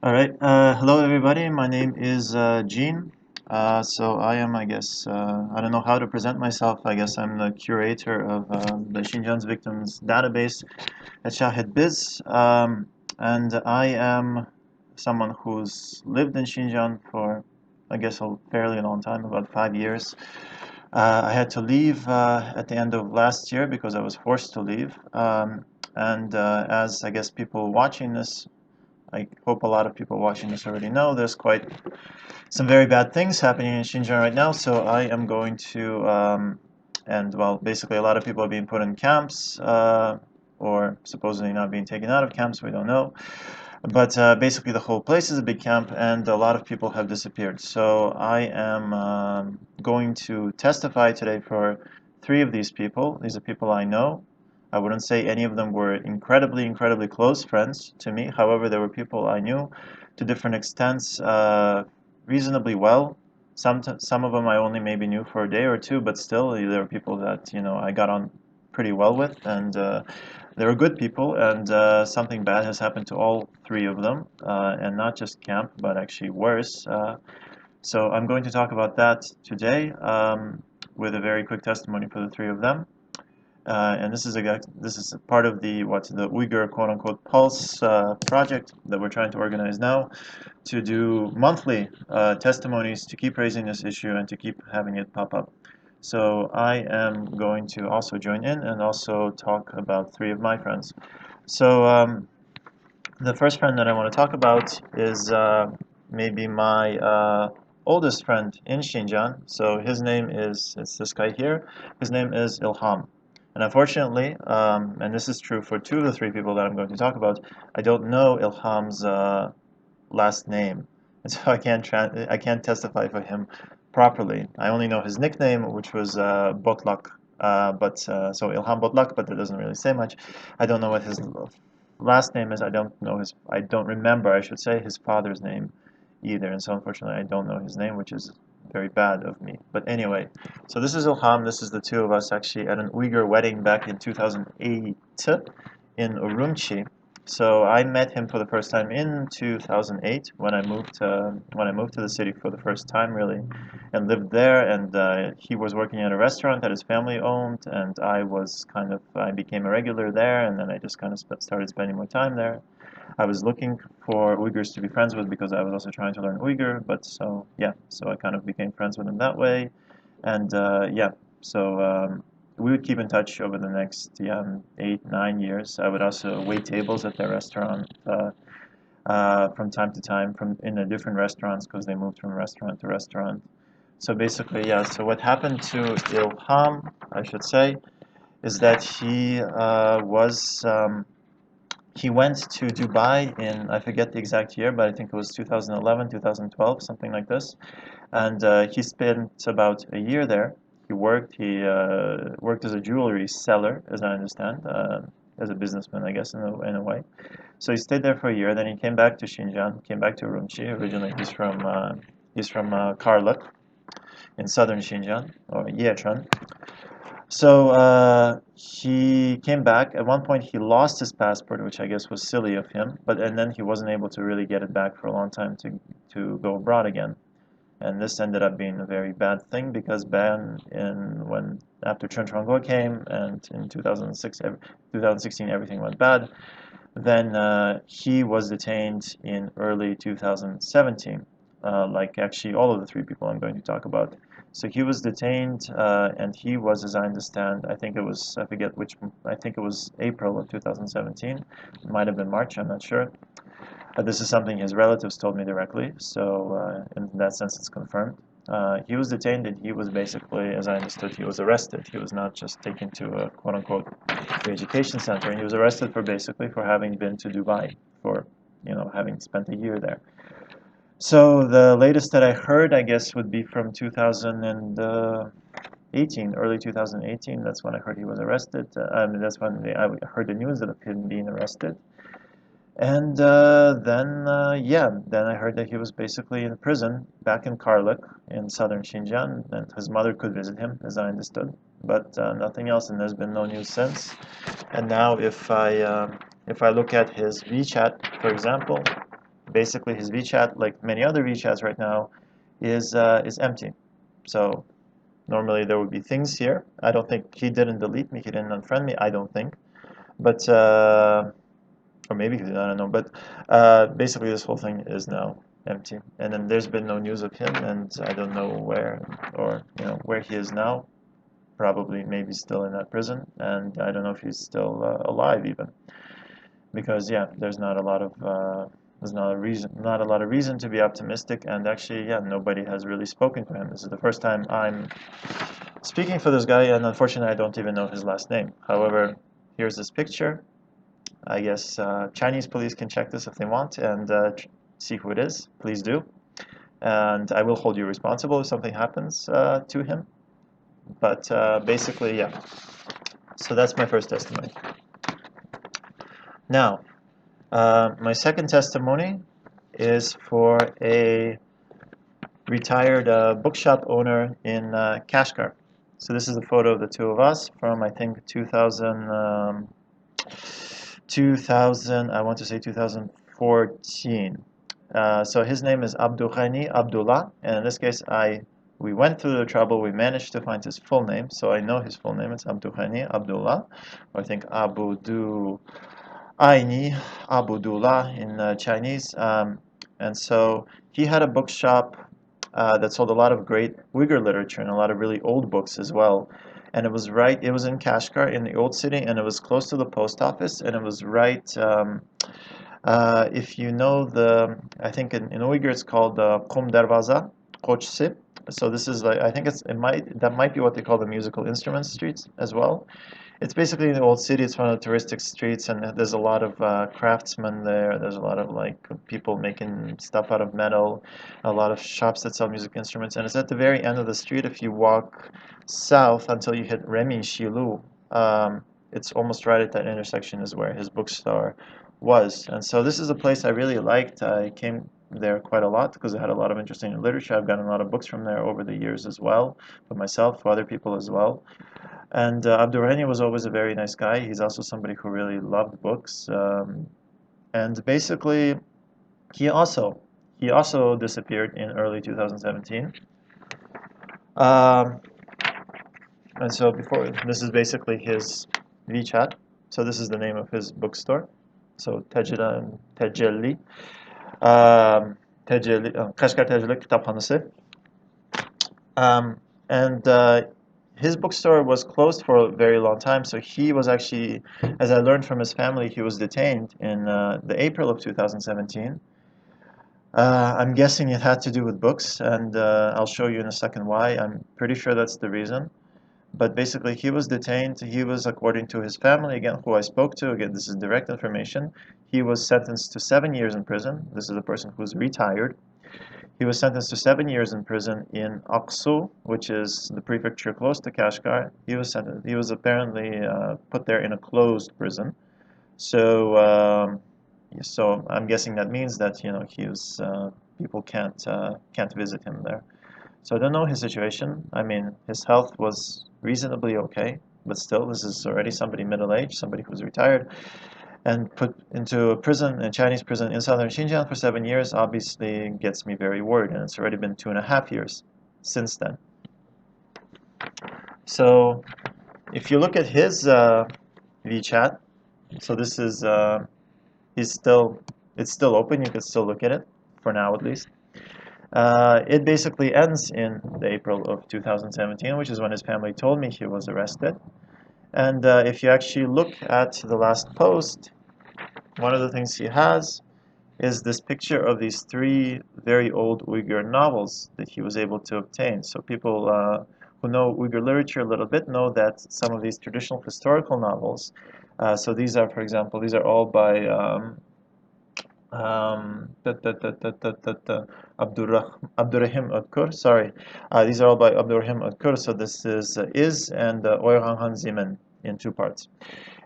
All right. Hello, everybody. My name is Gene. So I am, I guess, I don't know how to present myself. I guess I'm the curator of the Xinjiang's Victims Database at Shahid Biz. And I am someone who's lived in Xinjiang for, I guess, a fairly long time, about 5 years. I had to leave at the end of last year because I was forced to leave. And as I guess people watching this, I hope a lot of people watching this already know there's quite some very bad things happening in Xinjiang right now. So I am going to, and well, basically a lot of people are being put in camps, or supposedly not being taken out of camps. We don't know. But basically the whole place is a big camp, and a lot of people have disappeared. So I am going to testify today for three of these people. These are people I know. I wouldn't say any of them were incredibly close friends to me. However, there were people I knew to different extents reasonably well. Some of them I only maybe knew for a day or two, but still, there were people that I got on pretty well with, and they were good people. And something bad has happened to all three of them, and not just camp, but actually worse. So I'm going to talk about that today with a very quick testimony for the three of them. And this is a part of the Uyghur quote unquote Pulse project that we're trying to organize now to do monthly testimonies to keep raising this issue and to keep having it pop up. So I am going to also join in and also talk about three of my friends. So the first friend that I want to talk about is maybe my oldest friend in Xinjiang. So his name it's this guy here. His name is Ilham. And unfortunately, and this is true for two of the three people that I'm going to talk about, I don't know Ilham's last name, and so I can't testify for him properly. I only know his nickname, which was Botlak, so Ilham Botlak, but that doesn't really say much. I don't know what his last name is. I don't remember, I should say, his father's name either, and so unfortunately I don't know his name, which is very bad of me. But anyway, so this is Ilham. This is the two of us actually at an Uyghur wedding back in 2008 in Urumqi. So I met him for the first time in 2008 when I moved to the city for the first time really, and lived there. And he was working at a restaurant that his family owned, and I became a regular there, and then I just kind of started spending more time there. I was looking for Uyghurs to be friends with because I was also trying to learn Uyghur. But so yeah, so I kind of became friends with him that way, and yeah, so. We would keep in touch over the next 8, 9 years. I would also wait tables at their restaurant from time to time from in the different restaurants because they moved from restaurant to restaurant. So basically, yeah. So what happened to Ilham, I should say, is that he went to Dubai in, I forget the exact year, but I think it was 2011, 2012, something like this. And he spent about a year there. He worked as a jewelry seller, as I understand, as a businessman, I guess, in a way. So he stayed there for a year. Then he came back to Xinjiang, came back to Urumqi. Originally, he's from Karluk in southern Xinjiang, or Yichun. So he came back. At one point, he lost his passport, which I guess was silly of him. And then he wasn't able to really get it back for a long time to go abroad again. And this ended up being a very bad thing because when after Chen Chuangguo came and in 2016 everything went bad, then he was detained in early 2017, like actually all of the three people I'm going to talk about. So he was detained, and he was, as I understand, I forget which, I think it was April of 2017. It might have been March, I'm not sure. This is something his relatives told me directly, so in that sense it's confirmed. He was detained and he was basically, as I understood, he was arrested. He was not just taken to a quote-unquote education center. He was arrested for having been to Dubai, for having spent a year there. So the latest that I heard, I guess, would be from 2018, early 2018. That's when I heard he was arrested. That's when I heard the news of him being arrested. And then I heard that he was basically in prison back in Karluk in southern Xinjiang, and his mother could visit him, as I understood, but nothing else. And there's been no news since. And now, if I look at his WeChat, for example, basically his WeChat, like many other WeChats right now, is empty. So normally there would be things here. I don't think he didn't delete me, he didn't unfriend me, I don't think. But or maybe he did, I don't know. But basically this whole thing is now empty. And then there's been no news of him, and I don't know where, or where he is now. Probably maybe still in that prison, and I don't know if he's still alive even, because yeah, there's not a lot of reason to be optimistic, and actually, yeah, nobody has really spoken to him. This is the first time I'm speaking for this guy, and unfortunately, I don't even know his last name. However, here's this picture. I guess Chinese police can check this if they want and see who it is. Please do, and I will hold you responsible if something happens to him. But basically, yeah. So that's my first testimony. Now, my second testimony is for a retired bookshop owner in Kashgar. So this is a photo of the two of us from, I think, 2000, I want to say 2014. So his name is Abdulghani Abdullah, and in this case, we went through the trouble. We managed to find his full name, so I know his full name. It's Abdulghani Abdullah, or I think Abudu Aini Abudullah in Chinese. And so he had a bookshop that sold a lot of great Uyghur literature and a lot of really old books as well. And it was in Kashgar in the old city, and it was close to the post office, and it was right, if you know I think in Uyghur it's called Qum Darvaza, Qochsi. So this is like, I think that might be what they call the musical instruments streets as well. It's basically in the old city. It's one of the touristic streets, and there's a lot of craftsmen there. There's a lot of like people making stuff out of metal, a lot of shops that sell music instruments, and it's at the very end of the street. If you walk south until you hit Remin Shilu, it's almost right at that intersection is where his bookstore was. And so this is a place I really liked. I came there quite a lot because it had a lot of interesting literature. I've gotten a lot of books from there over the years as well, for myself, for other people as well. And Abdurrahim was always a very nice guy. He's also somebody who really loved books. And basically, he also disappeared in early 2017. And so this is basically his WeChat. So this is the name of his bookstore. So Tecelli. Kashgar Tecelli Kitaphanısı. And his bookstore was closed for a very long time, so he was actually, as I learned from his family, he was detained in the April of 2017. I'm guessing it had to do with books, and I'll show you in a second why. I'm pretty sure that's the reason. But basically, he was detained. He was, according to his family, again, who I spoke to, again, this is direct information, he was sentenced to 7 years in prison. This is a person who's retired. He was sentenced to 7 years in prison in Aksu, which is the prefecture close to Kashgar. He was apparently put there in a closed prison. So, so I'm guessing that means that people can't visit him there. So I don't know his situation. I mean, his health was reasonably okay, but still, this is already somebody middle-aged, somebody who's retired, and put into a prison, a Chinese prison in southern Xinjiang for 7 years, obviously gets me very worried, and it's already been 2.5 years since then. So if you look at his WeChat, so this is it's still open. You can still look at it for now, at least. It basically ends in the April of 2017, which is when his family told me he was arrested. And if you actually look at the last post, one of the things he has is this picture of these 3 very old Uyghur novels that he was able to obtain. So people who know Uyghur literature a little bit know that some of these traditional historical novels, so these are, for example, these are all by Abdurrahim Utkur, sorry. These are all by Abdurrahim Utkur, so this is and Oyhan Zimen in 2 parts.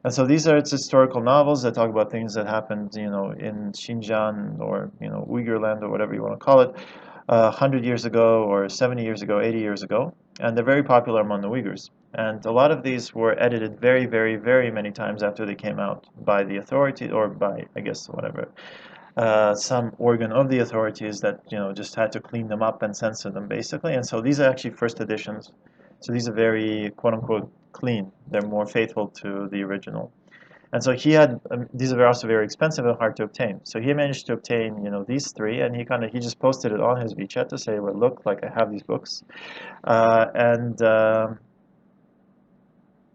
And so these are its historical novels that talk about things that happened, in Xinjiang or, Uyghur land or whatever you want to call it, 100 years ago or 70 years ago, 80 years ago. And they're very popular among the Uyghurs. And a lot of these were edited very, very, very many times after they came out by the authority or by, I guess, whatever, some organ of the authorities that just had to clean them up and censor them basically. And so these are actually first editions. So these are very quote unquote clean. They're more faithful to the original. And so he had these are also very expensive and hard to obtain. So he managed to obtain these three, and he just posted it on his WeChat to say, well, look, like I have these books, and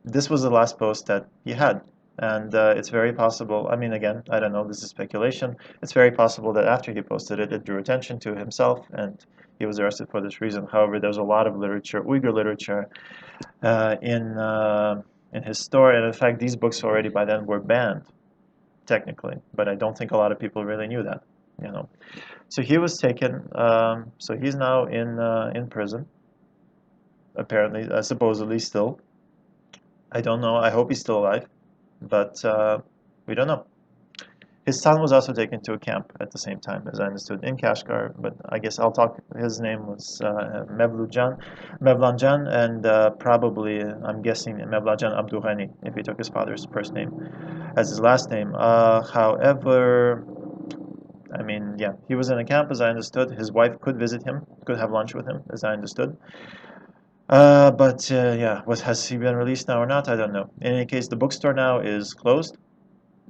this was the last post that he had. And it's very possible, I mean, again, I don't know, this is speculation. It's very possible that after he posted it, it drew attention to himself and he was arrested for this reason. However, there's a lot of literature, Uyghur literature, in his store. And in fact, these books already by then were banned, technically. But I don't think a lot of people really knew that. So he was taken, so he's now in prison, apparently, supposedly still. I don't know, I hope he's still alive. But we don't know. His son was also taken to a camp at the same time, as I understood, in Kashgar. But I guess I'll talk. His name was Mevlanjan, and probably I'm guessing Mevlanjan Abdurrani, if he took his father's first name as his last name. However, I mean, yeah, he was in a camp, as I understood. His wife could visit him, could have lunch with him, as I understood. But yeah, has he been released now or not? I don't know. In any case, the bookstore now is closed.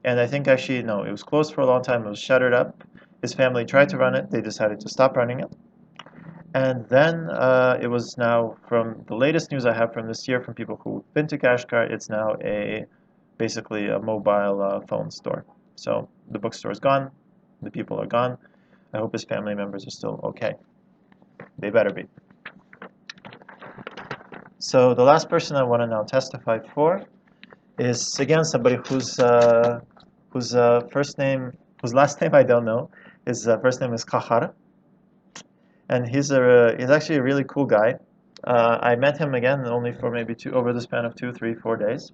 And I think actually, no, it was closed for a long time. It was shuttered up. His family tried to run it. They decided to stop running it. And then it was now, from the latest news I have from this year from people who've been to Kashgar, it's now basically a mobile phone store. So the bookstore is gone. The people are gone. I hope his family members are still okay. They better be. So the last person I want to now testify for is again somebody whose first name, whose last name I don't know. His first name is Kahar, and he's actually a really cool guy. I met him again only for maybe over the span of 2, 3, 4 days.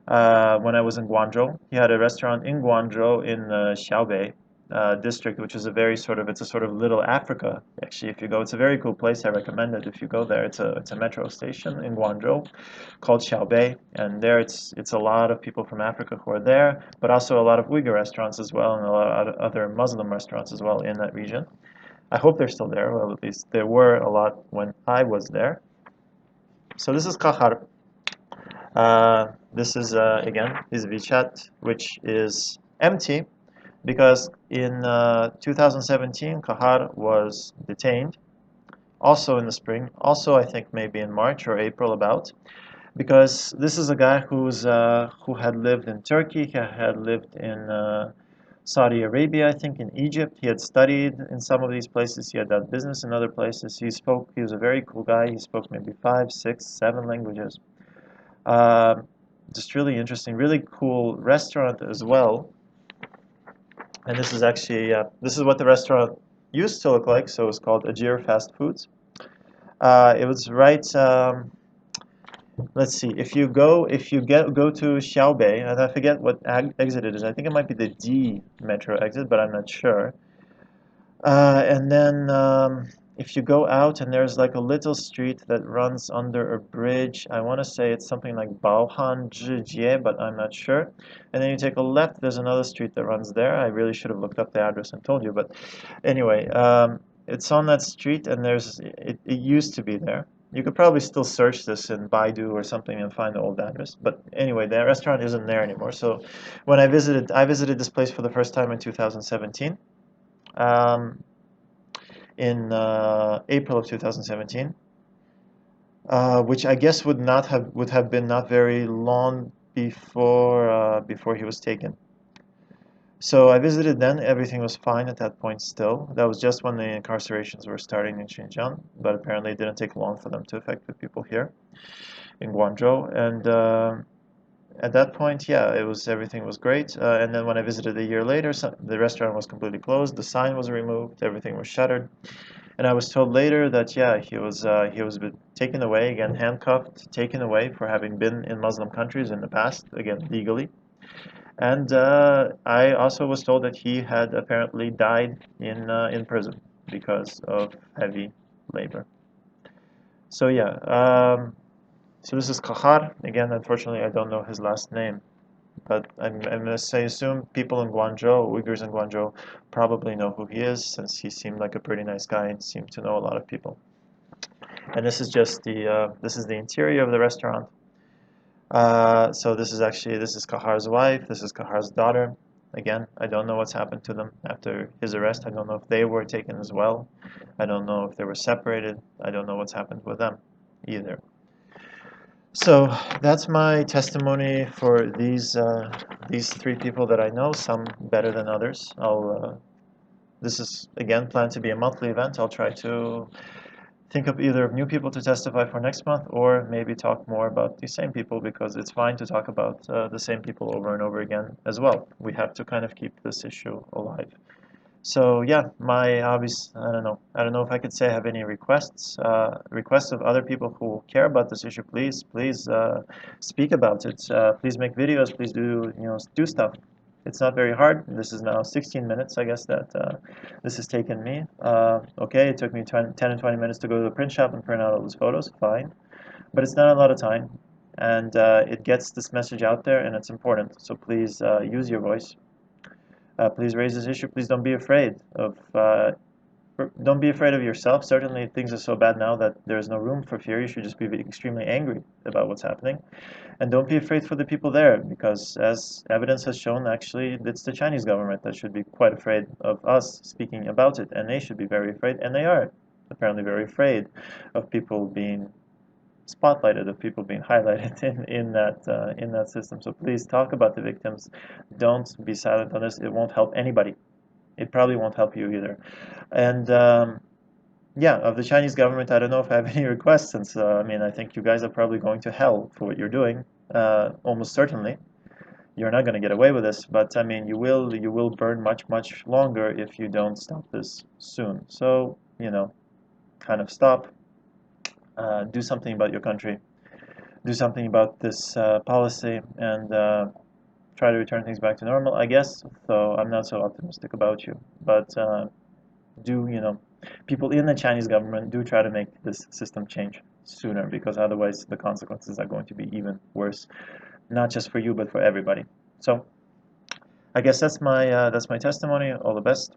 When I was in Guangzhou, he had a restaurant in Guangzhou in the Xiaobei district, which is it's a sort of little Africa. Actually, if you go, it's a very cool place. I recommend it if you go there. It's a metro station in Guangzhou called Xiaobei, and there it's a lot of people from Africa who are there, but also a lot of Uyghur restaurants as well, and a lot of other Muslim restaurants as well in that region. I hope they're still there. Well, at least there were a lot when I was there. So this is Kahar. This is again his WeChat, which is empty because in 2017 Kahar was detained, also in the spring, also I think maybe in March or April about, because this is a guy who had lived in Turkey, he had lived in Saudi Arabia, I think in Egypt. He had studied in some of these places. He had done business in other places. He was a very cool guy. He spoke maybe 5, 6, 7 languages. Uh, just really interesting, really cool restaurant as well. And this is actually, this is what the restaurant used to look like. So it's called Ajir Fast Foods. It was right, let's see, if you go to Xiaobei, and I forget what exit it is. I think it might be the D metro exit, but I'm not sure. And then if you go out and there's like a little street that runs under a bridge, I want to say it's something like Baohan Zhijie, but I'm not sure. And then you take a left, there's another street that runs there. I really should have looked up the address and told you, but anyway, it's on that street, and it used to be there. You could probably still search this in Baidu or something and find the old address. But anyway, the restaurant isn't there anymore. So when I visited this place for the first time in 2017. In April of 2017, which I guess would have been not very long before he was taken. So I visited then. Everything was fine at that point still. That was just when the incarcerations were starting in Xinjiang, but apparently it didn't take long for them to affect the people here in Guangzhou. And at that point, yeah, everything was great. And then when I visited a year later, the restaurant was completely closed. The sign was removed. Everything was shuttered. And I was told later that yeah, he was taken away again, handcuffed, taken away for having been in Muslim countries in the past, again legally. And I also was told that he had apparently died in prison because of heavy labor. So yeah, so this is Kahar. Again, unfortunately, I don't know his last name, but I'm gonna say assume people in Guangzhou, Uyghurs in Guangzhou, probably know who he is since he seemed like a pretty nice guy and seemed to know a lot of people. And this is just this is the interior of the restaurant. So this is Kahar's wife. This is Kahar's daughter. Again, I don't know what's happened to them after his arrest. I don't know if they were taken as well. I don't know if they were separated. I don't know what's happened with them either. So that's my testimony for these three people that I know. Some better than others. This is again planned to be a monthly event. I'll try to think of either new people to testify for next month or maybe talk more about the same people because it's fine to talk about the same people over and over again as well. We have to kind of keep this issue alive. So yeah, my obvious, I don't know. I don't know if I could say I have any requests of other people who care about this issue. Please speak about it. Please make videos. Please do stuff. It's not very hard. This is now 16 minutes, I guess, that this has taken me. Okay, it took me 10 and 20 minutes to go to the print shop and print out all those photos. Fine. But it's not a lot of time. And it gets this message out there, and it's important. So please use your voice. Please raise this issue. Please don't be afraid of don't be afraid of yourself. Certainly, things are so bad now that there is no room for fear. You should just be extremely angry about what's happening. And don't be afraid for the people there, because as evidence has shown, actually, it's the Chinese government that should be quite afraid of us speaking about it. And they should be very afraid, and they are apparently very afraid of people being spotlighted, of people being highlighted in that system. So please talk about the victims. Don't be silent on this. It won't help anybody. It probably won't help you either. And yeah, of the Chinese government, I don't know if I have any requests, since I mean, I think you guys are probably going to hell for what you're doing. Almost certainly, you're not going to get away with this. But I mean, you will burn much longer if you don't stop this soon. So kind of stop. Do something about your country. Do something about this policy, and try to return things back to normal. I guess. So I'm not so optimistic about you, but do people in the Chinese government do try to make this system change sooner, because otherwise the consequences are going to be even worse, not just for you but for everybody. So I guess that's my testimony. All the best.